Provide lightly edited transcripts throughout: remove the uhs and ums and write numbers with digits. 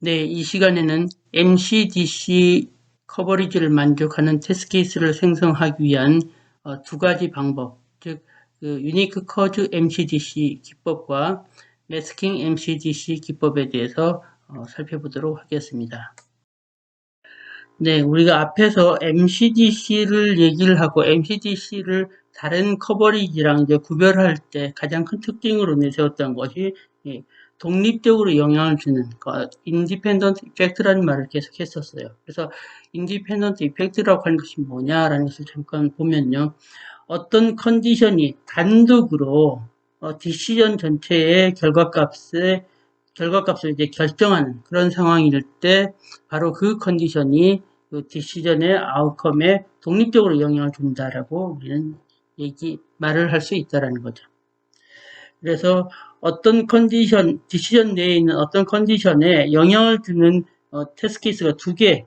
네, 이 시간에는 MCDC 커버리지를 만족하는 테스트 케이스를 생성하기 위한 두 가지 방법, 즉 유니크 커즈 MCDC 기법과 매스킹 MCDC 기법에 대해서 살펴보도록 하겠습니다. 네, 우리가 앞에서 MCDC를 얘기를 하고 MCDC를 다른 커버리지랑 이제 구별할 때 가장 큰 특징으로 내세웠던 것이 독립적으로 영향을 주는 인디펜던트 이펙트라는 말을 계속 했었어요. 그래서 인디펜던트 이펙트라고 하는 것이 뭐냐라는 것을 잠깐 보면요. 어떤 컨디션이 단독으로 디시전 전체의 결과값을 이제 결정하는 그런 상황일 때 바로 그 컨디션이 그 디시전의 아웃컴에 독립적으로 영향을 준다라고 우리는 말을 할 수 있다라는 거죠. 그래서 어떤 컨디션, 디시전 내에 있는 어떤 컨디션에 영향을 주는 테스트 케이스가 두 개의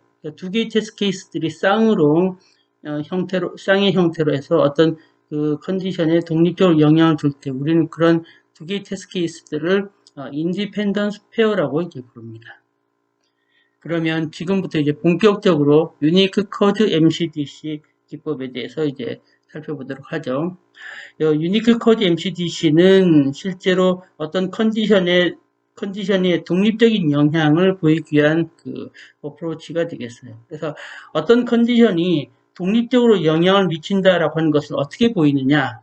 테스트 케이스들이 쌍의 형태로 해서 어떤 그 컨디션에 독립적으로 영향을 줄 때 우리는 그런 두 개의 테스트 케이스들을 인디펜던스 페어라고 이제 부릅니다. 그러면 지금부터 이제 본격적으로 유니크 커즈 MCDC 기법에 대해서 이제 살펴보도록 하죠. 유니크 커즈 MCDC는 실제로 어떤 컨디션에 독립적인 영향을 보이기 위한 그 어프로치가 되겠어요. 그래서 어떤 컨디션이 독립적으로 영향을 미친다라고 하는 것을 어떻게 보이느냐?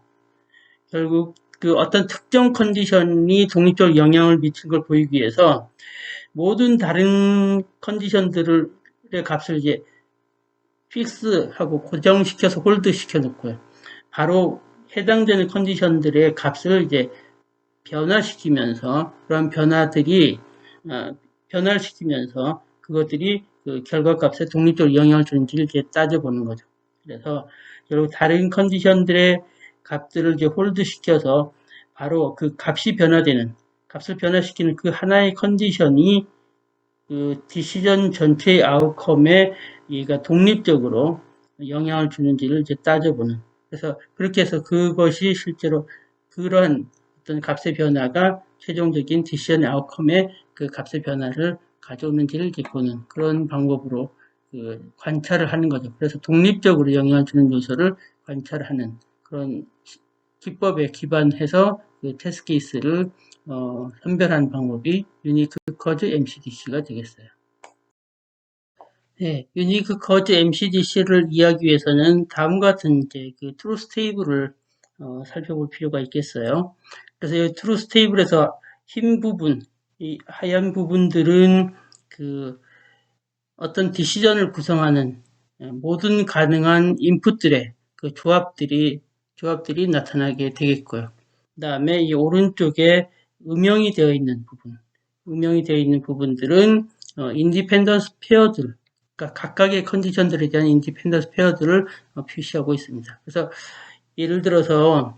결국 그 어떤 특정 컨디션이 독립적으로 영향을 미친 걸 보이기 위해서 모든 다른 컨디션들의 값을 이제 픽스하고 고정시켜서 홀드 시켜놓고요. 바로 해당되는 컨디션들의 값을 이제 변화시키면서 그런 변화들이 변화를 시키면서 그것들이 그 결과값에 독립적으로 영향을 주는지를 이제 따져보는 거죠. 그래서 결국 다른 컨디션들의 값들을 이제 홀드 시켜서 바로 그 값을 변화시키는 그 하나의 컨디션이 그 디시전 전체의 아웃컴에 얘가 독립적으로 영향을 주는지를 이제 따져보는. 그래서 그렇게 해서 그것이 실제로 그런 어떤 값의 변화가 최종적인 디시전 아웃컴에 그 값의 변화를 가져오는지를 이제 보는 그런 방법으로 그 관찰을 하는 거죠. 그래서 독립적으로 영향을 주는 요소를 관찰하는 그런 기법에 기반해서 그 테스트 케이스를 선별하는 방법이 유니크 커즈 MCDC가 되겠어요. 네, 유니크 커즈 MCDC를 이해하기 위해서는 다음과 같은 이제 그 트루스 테이블을 살펴볼 필요가 있겠어요. 그래서 이 트루스 테이블에서 흰 부분, 이 하얀 부분들은 그 어떤 디시전을 구성하는 모든 가능한 인풋들의 그 조합들이 나타나게 되겠고요. 그 다음에 이 오른쪽에 음영이 되어 있는 부분들은 인디펜던스 페어들, 그러니까 각각의 컨디션들에 대한 인디펜던스 페어들을 표시하고 있습니다. 그래서 예를 들어서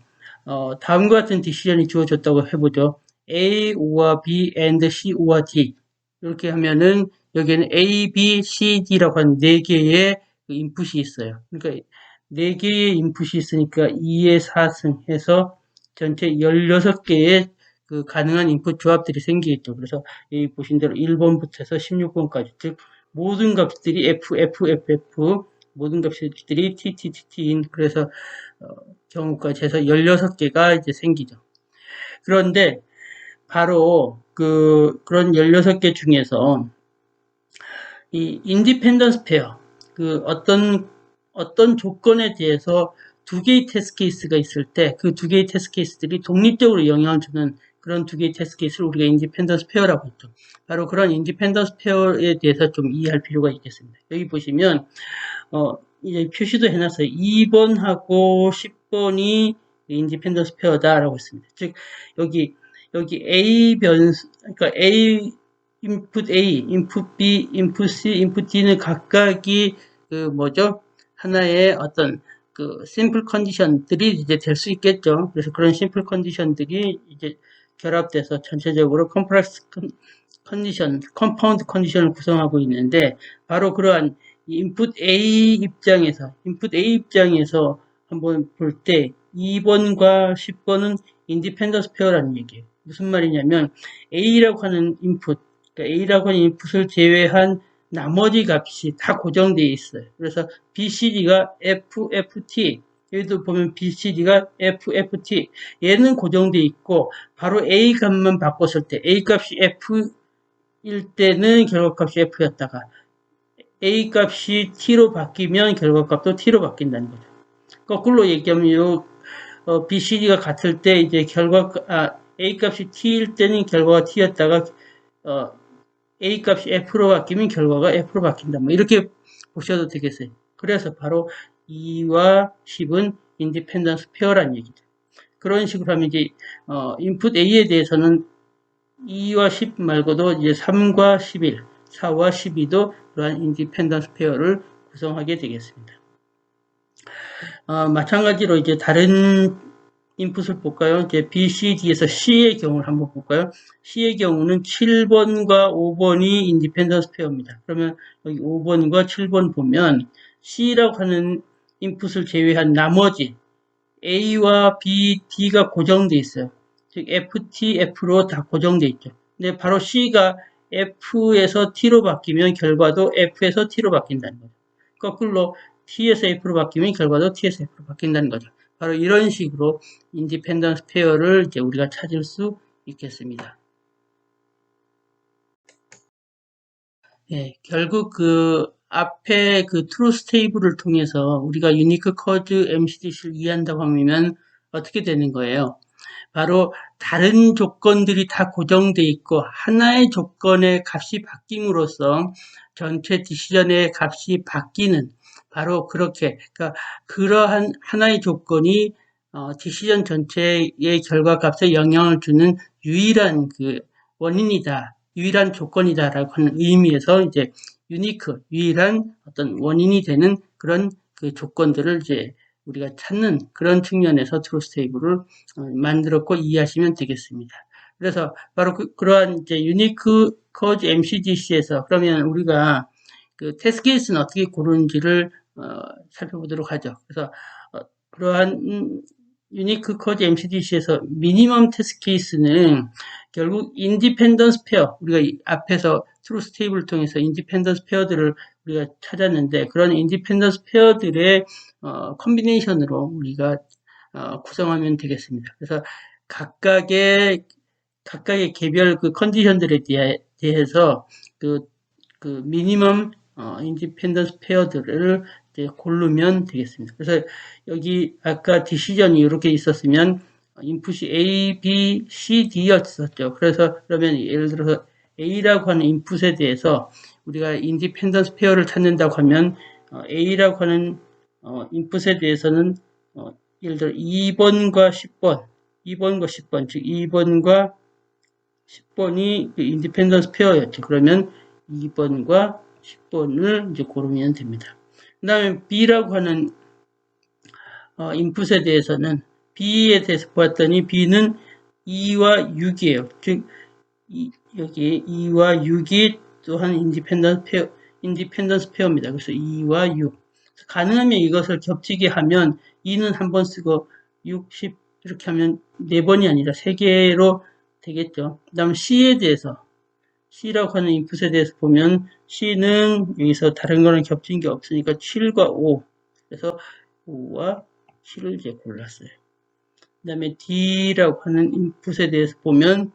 다음과 같은 디시전이 주어졌다고 해보죠. A, O와 B, and C, O와 D 이렇게 하면은 여기에는 A, B, C, D라고 한 4개의 인풋이 있어요. 그러니까 4개의 인풋이 있으니까 2의 4승 해서 전체 16개의 그 가능한 인풋 조합들이 생기겠죠. 그래서 여기 보신 대로 1번부터 해서 16번까지, 즉 모든 값들이 F, F, F, F, 모든 값들이 T, T, T, T인 그래서 경우까지 해서 16개가 이제 생기죠. 그런데 바로 그런 16개 중에서 이 인디펜던스 페어, 그 어떤 조건에 대해서 두 개의 테스트 케이스가 있을 때 그 두 개의 테스트 케이스들이 독립적으로 영향을 주는 그런 두 개의 테스트 케이스를 우리가 인디펜던스 페어라고 했죠. 바로 그런 인디펜던스 페어에 대해서 좀 이해할 필요가 있겠습니다. 여기 보시면 이제 표시도 해놨어요. 2번하고 10번이 인디펜던스 페어다라고 했습니다. 즉 여기 A 변수, 그러니까 인풋 A, 인풋 B, 인풋 C, 인풋 D는 각각이 하나의 어떤 그 심플 컨디션들이 이제 될 수 있겠죠. 그래서 그런 심플 컨디션들이 이제 결합돼서 전체적으로 컴플렉스 컨디션, 컴파운드 컨디션을 구성하고 있는데 바로 그러한 인풋 A 입장에서 한번 볼 때 2번과 10번은 인디펜던스 페어라는 얘기예요. 무슨 말이냐면 A라고 하는 인풋, 그러니까 A라고 하는 인풋을 제외한 나머지 값이 다 고정되어 있어요. 그래서 BCD가 FFT, 여기도 보면 BCD가 FFT, 얘는 고정되어 있고 바로 A 값만 바꿨을 때 A 값이 F일 때는 결과값이 F였다가 A 값이 T로 바뀌면 결과값도 T로 바뀐다는 거죠. 거꾸로 얘기하면 BCD가 같을 때 이제 A 값이 T일 때는 결과가 T였다가 A 값이 F로 바뀌면 결과가 F로 바뀐다. 뭐 이렇게 보셔도 되겠어요. 그래서 바로 2와 10은 인디펜던스 페어라는 얘기죠. 그런 식으로 하면 이제 인풋 A에 대해서는 2와 10 말고도 이제 3과 11, 4와 12도 그러한 인디펜던스 페어를 구성하게 되겠습니다. 마찬가지로 이제 다른 인풋을 볼까요? 이제 B, C, D에서 C의 경우를 한번 볼까요? C의 경우는 7번과 5번이 인디펜던스 페어입니다. 그러면 여기 5번과 7번 보면 C라고 하는 인풋을 제외한 나머지 A와 B, D가 고정되어 있어요. 즉 FT, F로 다 고정되어 있죠. 근데 바로 C가 F에서 T로 바뀌면 결과도 F에서 T로 바뀐다는 거죠. 거꾸로 T에서 F로 바뀌면 결과도 T에서 F로 바뀐다는 거죠. 바로 이런 식으로 인디펜던스 페어를 이제 우리가 찾을 수 있겠습니다. 예, 결국 그 앞에 그 트루스 테이블을 통해서 우리가 유니크 커즈 MCDC를 이해한다고 하면 어떻게 되는 거예요? 바로 다른 조건들이 다 고정되어 있고 하나의 조건의 값이 바뀜으로써 전체 디시전의 값이 바뀌는 바로 그렇게 그러니까 그러한 하나의 조건이 디시전 전체의 결과값에 영향을 주는 유일한 그 원인이다. 유일한 조건이다라고 하는 의미에서 이제 유니크, 유일한 어떤 원인이 되는 그런 그 조건들을 이제 우리가 찾는 그런 측면에서 트루스 테이블을 만들었고 이해하시면 되겠습니다. 그래서 바로 그러한 이제 유니크 커즈 MCDC에서 그러면 우리가 그 테스트 케이스는 어떻게 고르는지를 살펴보도록 하죠. 그래서 그러한 유니크 커즈 MCDC에서 미니멈 테스트 케이스는 결국 인디펜던스 페어 우리가 앞에서 트루스 테이블을 통해서 인디펜던스 페어들을 우리가 찾았는데 그런 인디펜던스 페어들의 컨비네이션으로 우리가 구성하면 되겠습니다. 그래서 각각의 개별 그 컨디션들에 대해서 그 미니멈 인디펜던스 페어들을 이제 고르면 되겠습니다. 그래서 여기 아까 디시전이 이렇게 있었으면 인풋이 A, B, C, D였었죠. 그래서 그러면 예를 들어서 A라고 하는 인풋에 대해서 우리가 인디펜던스 페어를 찾는다고 하면 A라고 하는 인풋에 대해서는 예를 들어 2번과 10번, 2번과 10번, 즉 2번과 10번이 인디펜던스 페어였죠. 그러면 2번과 10번을 이제 고르면 됩니다. 그 다음에 B라고 하는 인풋에 대해서는 B에 대해서 보았더니 B는 2와 6이에요. 즉 여기 2와 6이 또한 인디펜던스 페어입니다. 그래서 2와 6. 가능하면 이것을 겹치게 하면 2는 한 번 쓰고 6, 10 이렇게 하면 4번이 아니라 3개로 되겠죠. 그 다음 C에 대해서 C라고 하는 인풋에 대해서 보면 C는 여기서 다른 거랑 겹친 게 없으니까 7과 5 그래서 5와 7을 이제 골랐어요. 그 다음에 D라고 하는 인풋에 대해서 보면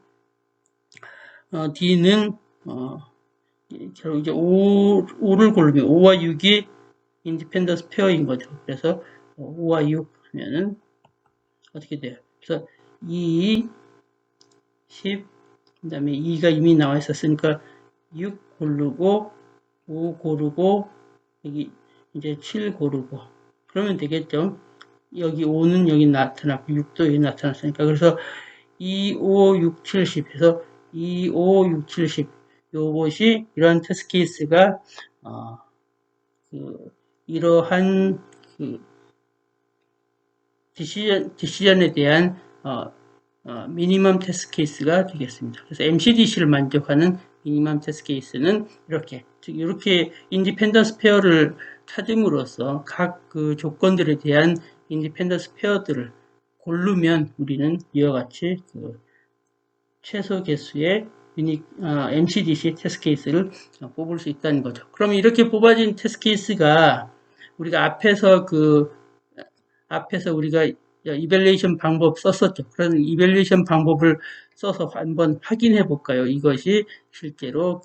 D는 결국 이제 5를 고르면 5와 6이 인디펜던스 페어인 거죠. 그래서 5와 6 하면은 어떻게 돼요? 그래서 2, 10, 그 다음에 2가 이미 나와 있었으니까 6 고르고 5 고르고 여기 이제 7 고르고 그러면 되겠죠. 여기 5는 여기 나타났고 6도 여기 나타났으니까 그래서 2, 5, 6, 7, 10 해서 2, 5, 6, 7, 10 요것이 이러한 테스트 케이스가 이러한 그 디시전에 대한 미니멈 테스트 케이스가 되겠습니다. 그래서 MCDC를 만족하는 미니멈 테스트 케이스는 이렇게 즉 이렇게 인디펜던스 페어를 찾음으로써 각 그 조건들에 대한 인디펜던스 페어들을 고르면 우리는 이와 같이 그 최소 개수의 MCDC 테스트 케이스를 뽑을 수 있다는 거죠. 그럼 이렇게 뽑아진 테스트 케이스가 우리가 앞에서 우리가 이밸리에이션 방법 썼었죠. 그런 이밸리에이션 방법을 써서 한번 확인해 볼까요? 이것이 실제로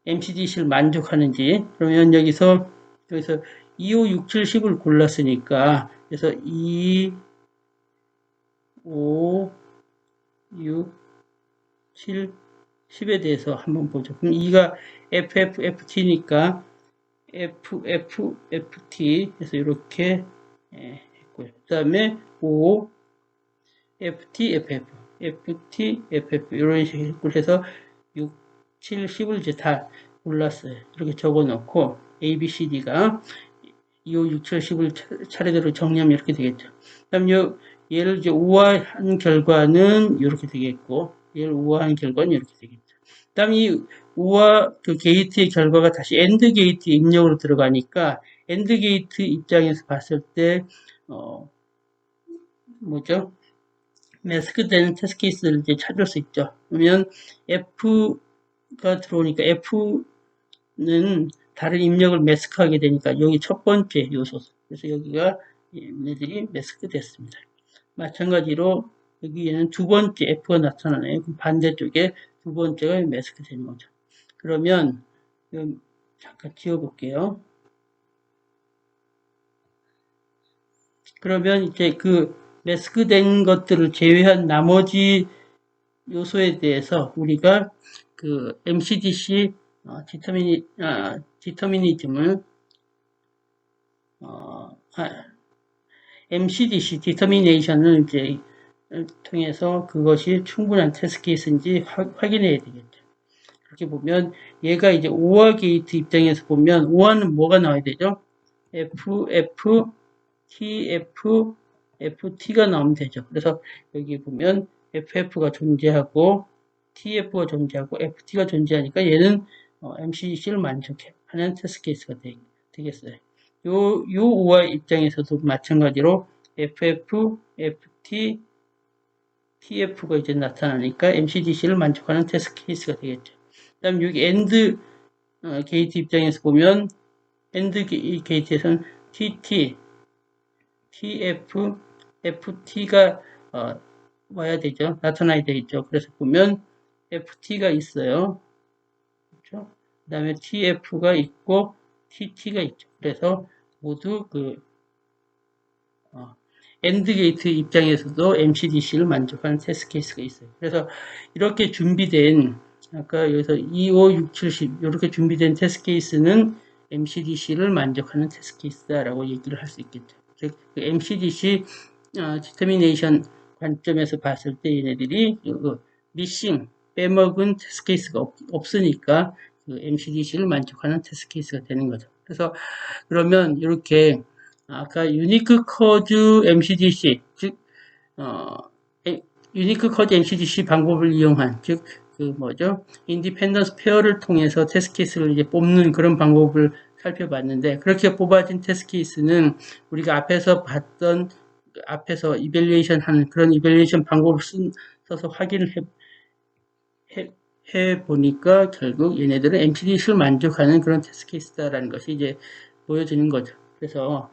MCDC를 만족하는지. 그러면 여기서 2, 5, 6, 7, 10을 골랐으니까 그래서 2, 5, 6, 7, 10에 대해서 한번 보죠. 그럼 2가 FT니까 FT 해서 이렇게 했고요. 그 다음에 5, FT, FF 이런 식으로 해서 6, 7, 10을 이제 다 골랐어요. 이렇게 적어 놓고 A, B, C, D가 2, 5, 6, 7, 10을 차례대로 정리하면 이렇게 되겠죠. 그 다음 얘를 이제 우화한 결과는 이렇게 되겠고 얘를 우화한 결과는 이렇게 되겠죠. 그 다음 이 우화 게이트의 결과가 다시 AND 게이트 입력으로 들어가니까 AND 게이트 입장에서 봤을 때 매스크되는 테스트 케이스를 이제 찾을 수 있죠. 그러면 F가 들어오니까 F는 다른 입력을 매스크하게 되니까 여기 첫 번째 요소. 그래서 여기가 얘네들이 매스크 됐습니다. 마찬가지로 여기에는 두 번째 F가 나타나네요. 반대쪽에 두 번째가 매스크 되는 거죠. 그러면 잠깐 지워볼게요. 그러면 이제 매스크된 것들을 제외한 나머지 요소에 대해서 우리가 MCDC 디터미니즘을 MCDC 디터미네이션을 이제 통해서 그것이 충분한 테스트 케이스인지 확인해야 되겠죠. 그렇게 보면 얘가 이제 오화 게이트 입장에서 보면 오화는 뭐가 나와야 되죠? FT가 나오면 되죠. 그래서 여기 보면 FF가 존재하고 TF가 존재하고 FT가 존재하니까 얘는 MCDC를 만족하는 테스트 케이스가 되겠어요. 요 오화 입장에서도 마찬가지로 FF, FT, TF가 이제 나타나니까 MCDC를 만족하는 테스트 케이스가 되겠죠. 그 다음 여기 AND 게이트 입장에서 보면 AND 게이트에서는 TT, TF, FT가 와야 되죠. 나타나야 되겠죠. 그래서 보면 FT가 있어요. 그렇죠? 그 다음에 TF가 있고 TT가 있죠. 그래서 모두 AND 게이트 입장에서도 MCDC를 만족하는 테스트 케이스가 있어요. 그래서 이렇게 준비된 아까 여기서 2, 5, 6, 7, 10 이렇게 준비된 테스트 케이스는 MCDC를 만족하는 테스트 케이스다라고 얘기를 할 수 있겠죠. 즉 MCDC 디터미네이션 관점에서 봤을 때 얘네들이 미싱 빼먹은 테스트 케이스가 없으니까 MCDC를 만족하는 테스트 케이스가 되는 거죠. 그래서 그러면 이렇게 아까 유니크 커즈 MCDC 즉 유니크 커즈 MCDC 방법을 이용한 즉 인디펜던스 페어를 통해서 테스트 케이스를 이제 뽑는 그런 방법을 살펴봤는데 그렇게 뽑아진 테스트 케이스는 우리가 앞에서 이밸리에이션 하는 그런 이밸리에이션 방법을 써서 확인을 해 보니까 결국 얘네들은 MCDC를 만족하는 그런 테스트 케이스다라는 것이 이제 보여지는 거죠. 그래서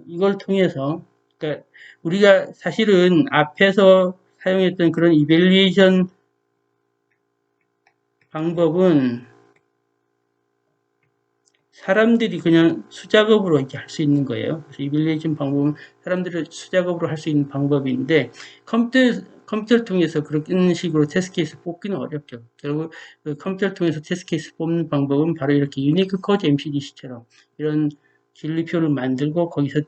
이걸 통해서 그러니까 우리가 사실은 앞에서 사용했던 그런 이밸리에이션 방법은 사람들이 그냥 수작업으로 이렇게 할 수 있는 거예요. 그래서 이밸리에이션 방법은 사람들이 수작업으로 할 수 있는 방법인데 컴퓨터를 통해서 그런 식으로 테스트 케이스 뽑기는 어렵죠. 결국 컴퓨터를 통해서 테스트 케이스 뽑는 방법은 바로 이렇게 유니크 커즈 MCDC처럼 이런 진리표를 만들고 거기서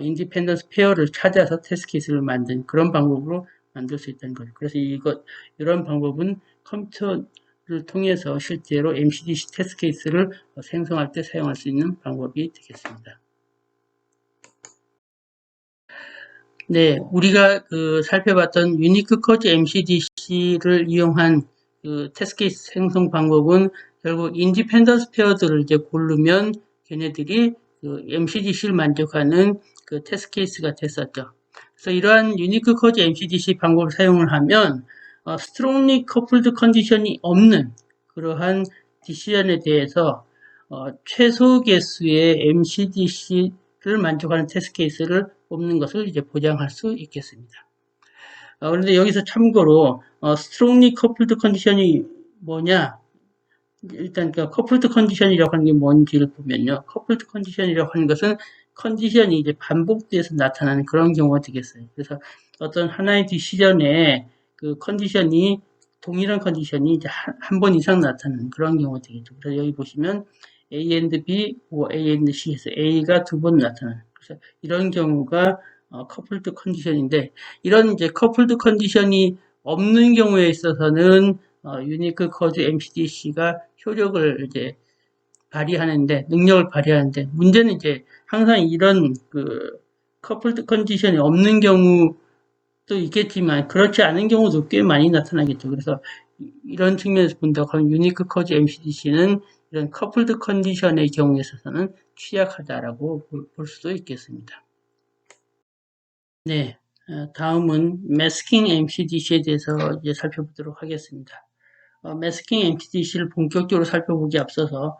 인디펜던스 페어를 찾아서 테스트 케이스를 만든 그런 방법으로 만들 수 있다는 거죠. 그래서 이런 방법은 컴퓨터를 통해서 실제로 MCDC 테스트 케이스를 생성할 때 사용할 수 있는 방법이 되겠습니다. 네, 우리가 살펴봤던 유니크 커즈 MCDC를 이용한 테스트 케이스 생성 방법은 결국 인디펜던스 페어들을 이제 고르면 걔네들이 MCDC를 만족하는 테스트 케이스가 됐었죠. 그래서 이러한 유니크 커즈 MCDC 방법을 사용을 하면 strongly coupled 컨디션이 없는 그러한 디시전에 대해서 최소 개수의 MCDC를 만족하는 테스트 케이스를 뽑는 것을 이제 보장할 수 있겠습니다. 그런데 여기서 참고로 strongly coupled 컨디션이 뭐냐? 일단 그 coupled 컨디션이라고 하는 게 뭔지를 보면요. coupled 컨디션이라고 하는 것은 컨디션이 이제 반복돼서 나타나는 그런 경우가 되겠어요. 그래서 어떤 하나의 디시전에 그 컨디션이 동일한 컨디션이 이제 한 번 이상 나타나는 그런 경우가 되겠죠. 그래서 여기 보시면 A and B, A and C에서 A가 두 번 나타나는. 그래서 이런 경우가 coupled 컨디션인데, 이런 이제 coupled 컨디션이 없는 경우에 있어서는 유니크 커즈 MCDC가 효력을 이제 발휘하는데, 능력을 발휘하는데, 문제는 이제 항상 이런 그 커플드 컨디션이 없는 경우도 있겠지만 그렇지 않은 경우도 꽤 많이 나타나겠죠. 그래서 이런 측면에서 본다고 하면 유니크 커즈 MCDC는 이런 커플드 컨디션의 경우에 있어서는 취약하다라고 볼 수도 있겠습니다. 네, 다음은 매스킹 MCDC에 대해서 이제 살펴보도록 하겠습니다. 매스킹 MCDC를 본격적으로 살펴보기 앞서서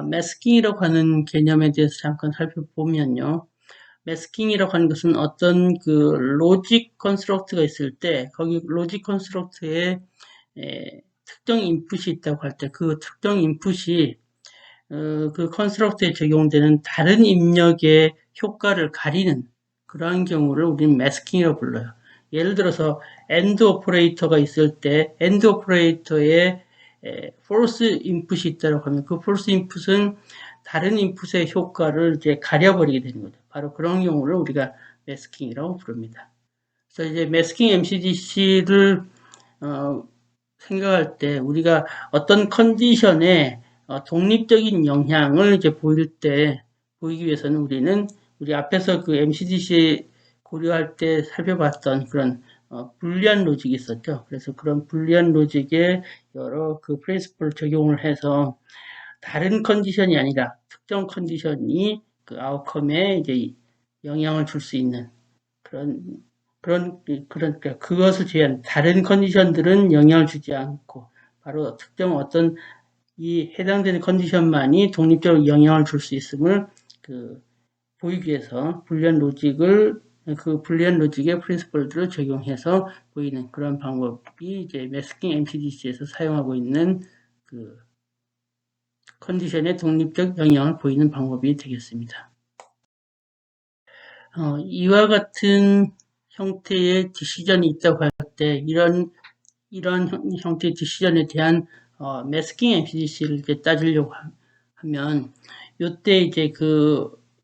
매스킹이라고 하는 개념에 대해서 잠깐 살펴보면요. 매스킹이라고 하는 것은 어떤 그 로직 컨스트럭트가 있을 때 거기 로직 컨스트럭트에 특정 인풋이 있다고 할 때 그 특정 인풋이 그 컨스트럭트에 적용되는 다른 입력의 효과를 가리는 그러한 경우를 우리는 매스킹이라고 불러요. 예를 들어서 AND 오퍼레이터가 있을 때 AND 오퍼레이터에 false 인풋이 있다고 하면 그 false 인풋은 다른 인풋의 효과를 이제 가려버리게 되는 거죠. 바로 그런 경우를 우리가 매스킹이라고 부릅니다. 그래서 이제 매스킹 MCDC를 생각할 때 우리가 어떤 컨디션에 독립적인 영향을 이제 보이기 위해서는 우리 앞에서 그 MCDC 고려할 때 살펴봤던 그런 불리한 로직이 있었죠. 그래서 그런 불리한 로직에 여러 그 프린시플을 적용을 해서 다른 컨디션이 아니라 특정 컨디션이 그 아웃컴에 이제 영향을 줄 수 있는 그러니까 그것을 제한 다른 컨디션들은 영향을 주지 않고 바로 특정 어떤 이 해당되는 컨디션만이 독립적으로 영향을 줄 수 있음을 보이기 위해서 불리한 로직의 프린시플들을 적용해서 보이는 그런 방법이 이제 매스킹 MCDC에서 사용하고 있는 그 컨디션의 독립적 영향을 보이는 방법이 되겠습니다. 이와 같은 형태의 디시전이 있다고 할 때 이런 형태의 디시전에 대한 매스킹 MCDC를 이제 따지려고 하면 요때 이제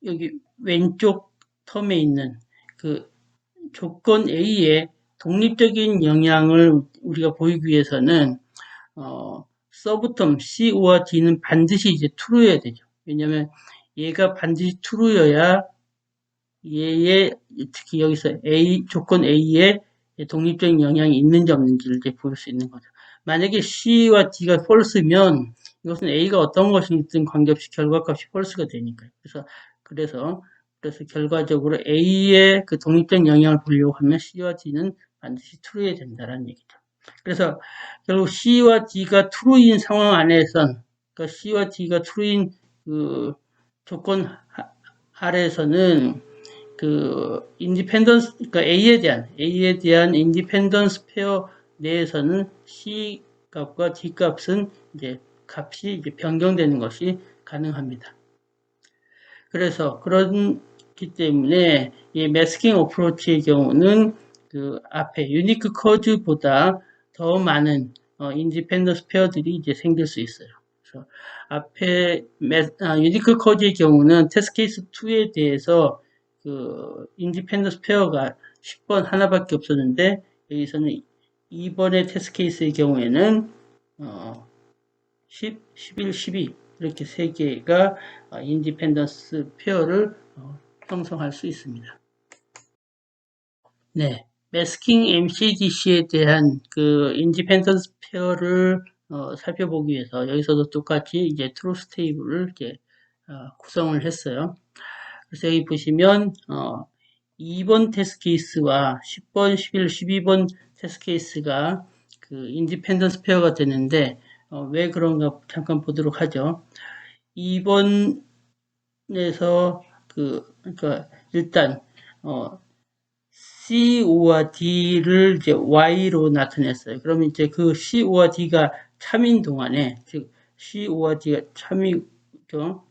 여기 왼쪽 텀에 있는 그 조건 A의 독립적인 영향을 우리가 보이기 위해서는 서브텀 C와 D는 반드시 이제 true여야 되죠. 왜냐면 얘가 반드시 true여야 얘의 특히 여기서 조건 A에 독립적인 영향이 있는지 없는지를 이제 볼 수 있는 거죠. 만약에 C와 D가 false면 이것은 A가 어떤 것이든 관계없이 결과값이 false가 되니까요. 그래서 결과적으로 A의 그 독립적인 영향을 보려고 하면 C와 D는 반드시 true해야 된다는 얘기죠. 그래서 결국 C와 D가 true인 상황 안에선 그러니까 C와 D가 true인 그 조건 아래에서는 인디펜던스, 그러니까 A에 대한 인디펜던스 페어 내에서는 C 값과 D 값은 값이 변경되는 것이 가능합니다. 그래서 그렇기 때문에 이 매스킹 어프로치의 경우는 앞에 유니크 커즈보다 더 많은 인디펜던스 페어들이 생길 수 있어요. 그래서 앞에 유니크 커즈의 경우는 테스트 케이스 2에 대해서 인디펜던스 페어가 10번 하나밖에 없었는데 여기서는 2번의 테스트 케이스의 경우에는 10, 11, 12 이렇게 3개가 인디펜던스 페어를 형성할 수 있습니다. 네, 매스킹 MCDC에 대한 인디펜던스 페어를 살펴보기 위해서 여기서도 똑같이 트루스 테이블을 구성을 했어요. 그래서 여기 보시면 2번 테스트 케이스와 10번, 11, 12번 테스트 케이스가 그 인디펜던스 페어가 되는데 왜 그런가 잠깐 보도록 하죠. 2번에서 그러니까 일단 CO와 D를 이제 Y로 나타냈어요. 그러면 이제 그 CO와 D가 참인 동안에, 즉 CO와 D가 참이죠.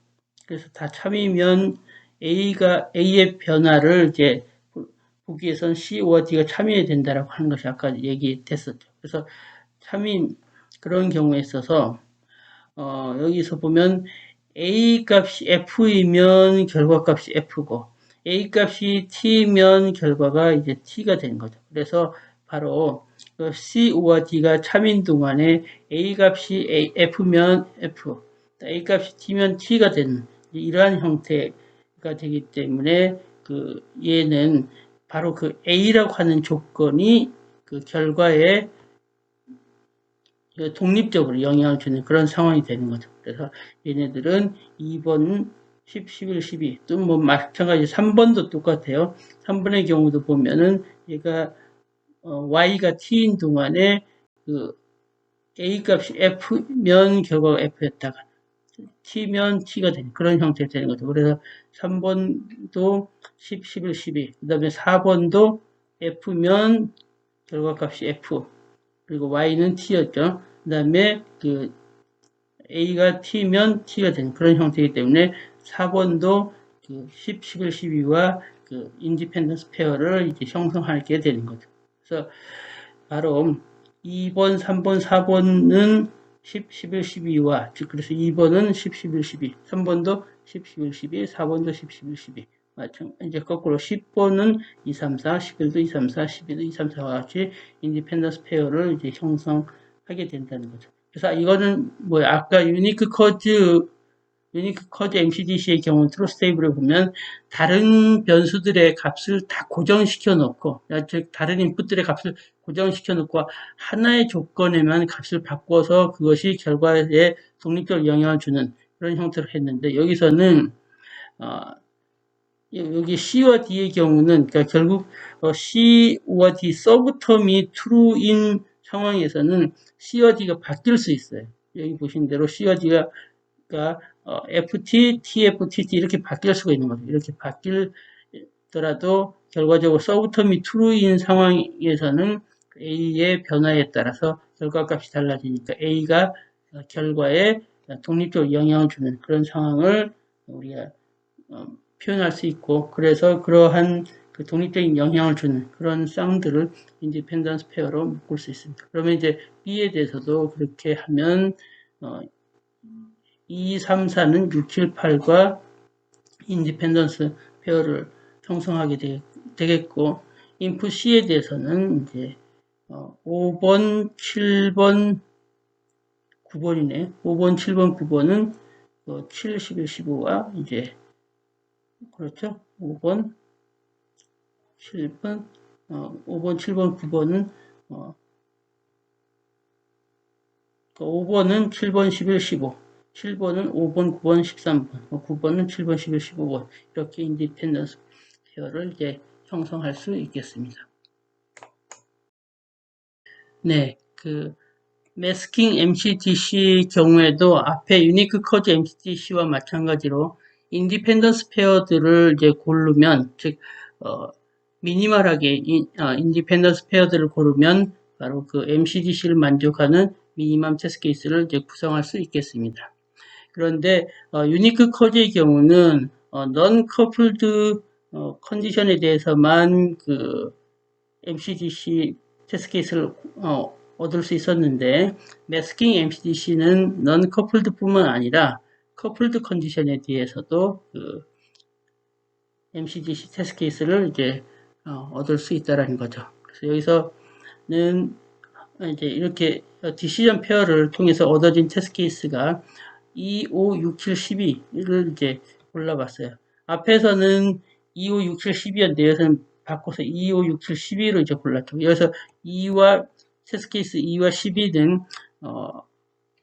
그래서 다 참이면 A의 변화를 이제 보기 위해선 CO와 D가 참여해야 된다라고 하는 것이 아까 얘기됐었죠. 그래서 참인 그런 경우에 있어서 여기서 보면 A 값이 F이면 결과값이 F고 A 값이 T면 결과가 이제 T가 되는 거죠. 그래서 바로 CO와 D가 참인 동안에 A 값이 F면 F, A 값이 T면 T가 되는 이러한 형태가 되기 때문에 그 얘는 바로 그 A라고 하는 조건이 그 결과에 독립적으로 영향을 주는 그런 상황이 되는 거죠. 그래서 얘네들은 2번, 10, 11, 12, 또 뭐 마찬가지 3번도 똑같아요. 3번의 경우도 보면은 얘가 y가 t인 동안에 그 a 값이 f면 결과가 f였다가 t면 t가 되는 그런 형태가 되는 거죠. 그래서 3번도 10, 11, 12, 그 다음에 4번도 f면 결과값이 f, 그리고 y는 t였죠. 그 다음에 그 a가 t면 t가 되는 그런 형태이기 때문에 4번도 그 10, 11, 12와 그 인디펜던스 페어를 이제 형성하게 되는 거죠. 그래서 바로 2번, 3번, 4번은 10, 11, 12와 즉 그래서 2번은 10, 11, 12, 3번도 10, 11, 12, 4번도 10, 11, 12. 이제 거꾸로 10번은 2, 3, 4, 11도 2, 3, 4, 12도 2, 3, 4와 같이 인디펜던스 페어를 이제 형성하게 된다는 거죠. 그래서 이거는 뭐 아까 유니크 커즈 MCDC의 경우 트루스 테이블을 보면 다른 변수들의 값을 다 고정시켜 놓고, 즉 다른 인풋들의 값을 고정시켜 놓고 하나의 조건에만 값을 바꿔서 그것이 결과에 독립적으로 영향을 주는 그런 형태로 했는데 여기서는 여기 C와 D의 경우는 그러니까 결국 C와 D 서브텀이 true인 상황에서는 C와 D가 바뀔 수 있어요. 여기 보신 대로 C와 D가 FT, TFT 이렇게 바뀔 수가 있는 거죠. 이렇게 바뀔더라도 결과적으로 서브텀이 true인 상황에서는 A의 변화에 따라서 결과값이 달라지니까 A가 결과에 독립적으로 영향을 주는 그런 상황을 우리가 표현할 수 있고, 그래서 그러한 그 독립적인 영향을 주는 그런 쌍들을 인디펜던스 페어로 묶을 수 있습니다. 그러면 이제 B에 대해서도 그렇게 하면 2, 3, 4는 6, 7, 8과 인디펜던스 페어를 형성하게 되겠고, 인풋 C에 대해서는 이제 5번, 7번, 9번이네. 5번, 7번, 9번은 7, 11, 15와 이제 그렇죠. 5번, 7번, 5번, 7번, 9번은 5번은 7번, 11, 15, 7번은 5번, 9번, 13번, 9번은 7번, 11, 15번 이렇게 인디펜던스 페어를 이제 형성할 수 있겠습니다. 네, 그 매스킹 MCDC 경우에도 앞에 유니크 커즈 MCDC와 마찬가지로 인디펜던스 페어들을 이제 고르면 즉 미니멀하게 인디펜던스 페어들을 고르면 바로 그 MCDC를 만족하는 미니멈 테스트 케이스를 이제 구성할 수 있겠습니다. 그런데 유니크 커즈의 경우는 non coupled 컨디션에 대해서만 그 MCDC 테스트 케이스를 얻을 수 있었는데 매스킹 MCDC는 non coupled 뿐만 아니라 coupled 컨디션에 대해서도 그 MCDC 테스트 케이스를 이제 얻을 수 있다라는 거죠. 그래서 여기서는 이제 이렇게 디시전 페어를 통해서 얻어진 테스트 케이스가 2, 5, 6, 7, 12를 이제 골라봤어요. 앞에서는 2, 5, 6, 7, 12였는데 여기서는 바꿔서 2, 5, 6, 7, 12로 이제 골랐죠. 여기서 2와 테스트 케이스 2와 12는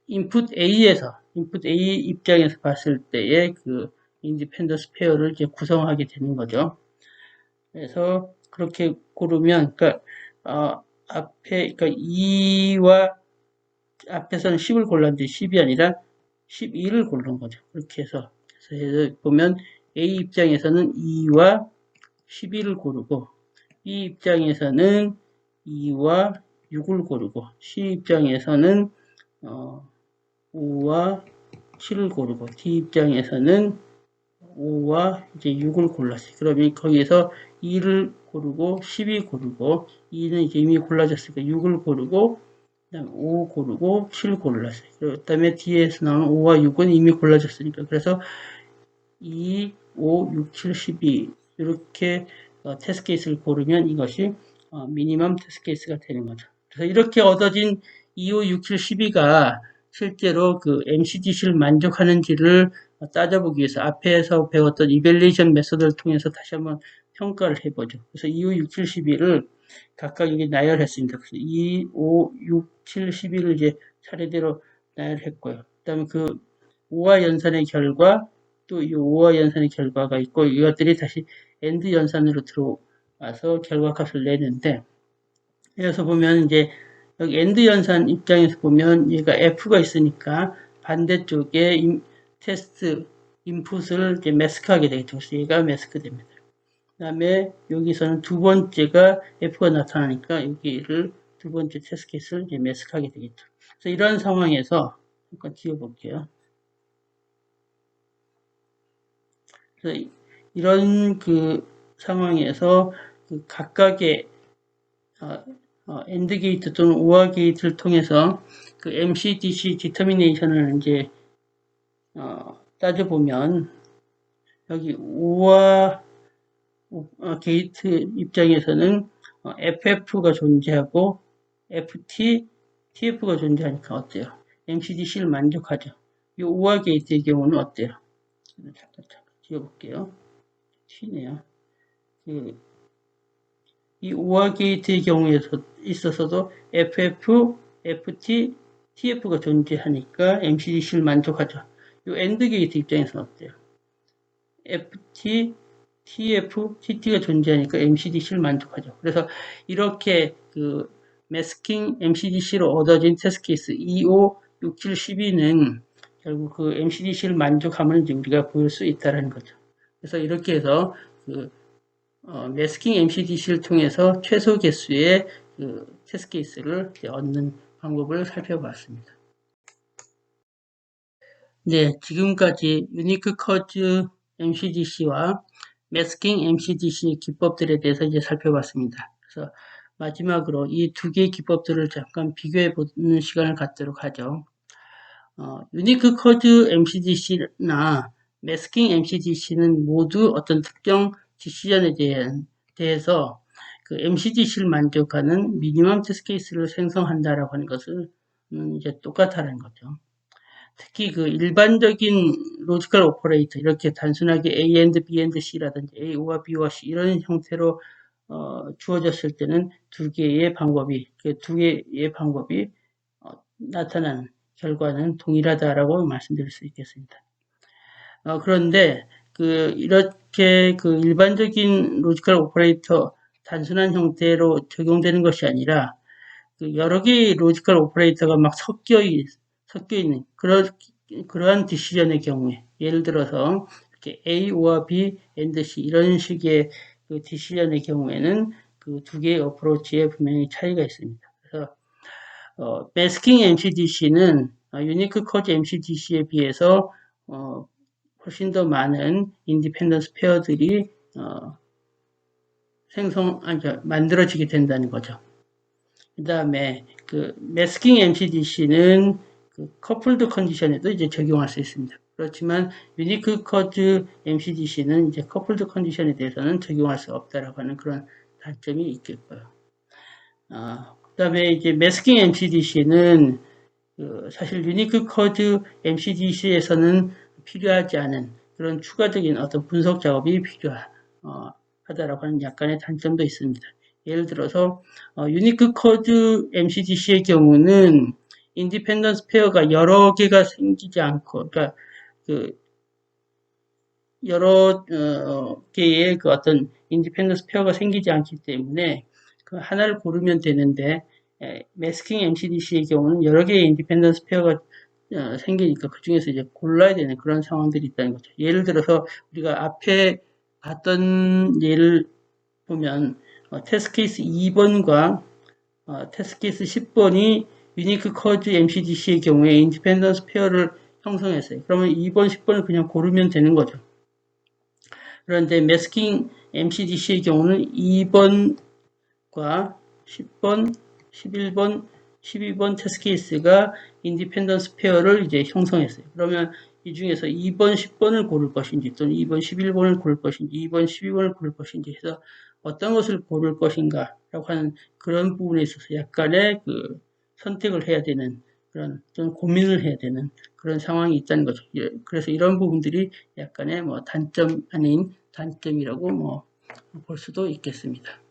인풋 A 입장에서 봤을 때의 그 인디펜던스 페어를 이제 구성하게 되는 거죠. 그래서 그렇게 고르면, 그러니까 앞에, 그러니까 2와 앞에서는 10을 골랐는데 10이 아니라 12를 고른 거죠. 그렇게 해서, 그래서 보면 A 입장에서는 2와 12를 고르고 B 입장에서는 2와 6을 고르고 C 입장에서는 5와 7을 고르고 D 입장에서는 5와 이제 6을 골랐어요. 그러면 거기에서 2를 고르고 12 고르고 2는 이제 이미 골라졌으니까 6을 고르고 그다음에 5 고르고 7 골랐어요. 그 다음에 뒤에서 나오는 5와 6은 이미 골라졌으니까 그래서 2, 5, 6, 7, 12 이렇게 테스트 케이스를 고르면 이것이 미니멈 테스트 케이스가 되는 거죠. 그래서 이렇게 얻어진 2, 5, 6, 7, 12가 실제로 그 MCDC를 만족하는지를 따져보기 위해서 앞에서 배웠던 이벨리에이션 메소드를 통해서 다시 한번 평가를 해보죠. 그래서 2, 5, 6, 7, 12를 각각 이게 나열했습니다. 그래서 2, 5, 6, 7, 12를 이제 차례대로 나열했고요. 그 다음에 그 5와 연산의 결과 또 이 5와 연산의 결과가 있고 이것들이 다시 AND 연산으로 들어와서 결과값을 내는데 여기서 보면 이제 여기 AND 연산 입장에서 보면 얘가 F가 있으니까 반대쪽에 테스트 인풋을 이제 매스크하게 되겠죠. 그래서 얘가 매스크 됩니다. 그 다음에 여기서는 두 번째가 F가 나타나니까 여기를 두 번째 테스트 케이스를 이제 매스크하게 되겠죠. 그래서 이런 상황에서 잠깐 지워볼게요. 그래서 이런 그 상황에서 그 각각의 AND 게이트 또는 OR 게이트를 통해서 그 MCDC 디터미네이션을 이제 따져보면 여기 OR 게이트 입장에서는 FF가 존재하고 FT, TF가 존재하니까 어때요? MCDC를 만족하죠. 이 OR 게이트의 경우는 어때요? 잠깐 지워볼게요. 튀네요. 이 OR 게이트의 경우에 있어서도 FF, FT, TF가 존재하니까 MCDC를 만족하죠. 이 AND 게이트 입장에서는 어때요? FT, TF, TT가 존재하니까 MCDC를 만족하죠. 그래서 이렇게 그 매스킹 MCDC로 얻어진 테스트 케이스 25, 67, 12는 결국 그 MCDC를 만족함을 이제 우리가 볼 수 있다는 거죠. 그래서 이렇게 해서 그 매스킹 MCDC를 통해서 최소 개수의 그 테스트 케이스를 얻는 방법을 살펴봤습니다. 네, 지금까지 유니크 커즈 MCDC와 매스킹 MCDC 기법들에 대해서 이제 살펴봤습니다. 그래서 마지막으로 이 두 개의 기법들을 잠깐 비교해 보는 시간을 갖도록 하죠. 유니크 커즈 MCDC나 매스킹 MCDC는 모두 어떤 특정 디시전에 대해서 그 MCDC를 만족하는 미니멈 테스트 케이스를 생성한다라고 하는 것은 이제 똑같다는 거죠. 특히 그 일반적인 로지컬 오퍼레이터 이렇게 단순하게 A and B and C라든지 A와 B와 C 이런 형태로 주어졌을 때는 두 개의 방법이 나타나는 결과는 동일하다라고 말씀드릴 수 있겠습니다. 그런데 이렇게 일반적인 로지컬 오퍼레이터 단순한 형태로 적용되는 것이 아니라 여러 개의 로지컬 오퍼레이터가 막 섞여 있는 그러한 디시전의 경우에 예를 들어서 이렇게 A와 B, and C 이런 식의 그 디시전의 경우에는 그 두 개의 어프로치에 분명히 차이가 있습니다. 그래서 매스킹 MCDC는 유니크 커즈 MCDC에 비해서 훨씬 더 많은 인디펜던스 페어들이 만들어지게 된다는 거죠. 그 다음에 그 매스킹 MCDC는 그 커플드 컨디션에도 이제 적용할 수 있습니다. 그렇지만 유니크 커즈 MCDC는 이제 커플드 컨디션에 대해서는 적용할 수 없다라고 하는 그런 단점이 있겠고요. 그 다음에 이제 매스킹 MCDC는 사실 유니크 커즈 MCDC에서는 필요하지 않은 그런 추가적인 어떤 분석 작업이 필요하다라고 하는 약간의 단점도 있습니다. 예를 들어서 유니크 커즈 MCDC의 경우는 인디펜던스 페어가 여러 개가 생기지 않고, 그러니까 여러 개의 어떤 인디펜던스 페어가 생기지 않기 때문에 그 하나를 고르면 되는데 매스킹 MCDC의 경우는 여러 개의 인디펜던스 페어가 생기니까 그 중에서 이제 골라야 되는 그런 상황들이 있다는 거죠. 예를 들어서 우리가 앞에 봤던 예를 보면 테스트 케이스 2번과 테스트 케이스 10번이 유니크 커즈 MCDC의 경우에 인디펜던스 페어를 형성했어요. 그러면 2번, 10번을 그냥 고르면 되는 거죠. 그런데 매스킹 MCDC의 경우는 2번과 10번, 11번, 12번 테스트 케이스가 인디펜던스 페어를 이제 형성했어요. 그러면 이 중에서 2번, 10번을 고를 것인지 또는 2번, 11번을 고를 것인지 2번, 12번을 고를 것인지 해서 어떤 것을 고를 것인가 라고 하는 그런 부분에 있어서 약간의 그 선택을 해야 되는 그런 좀 고민을 해야 되는 그런 상황이 있다는 거죠. 그래서 이런 부분들이 약간의 뭐 단점 아닌 단점이라고 뭐 볼 수도 있겠습니다.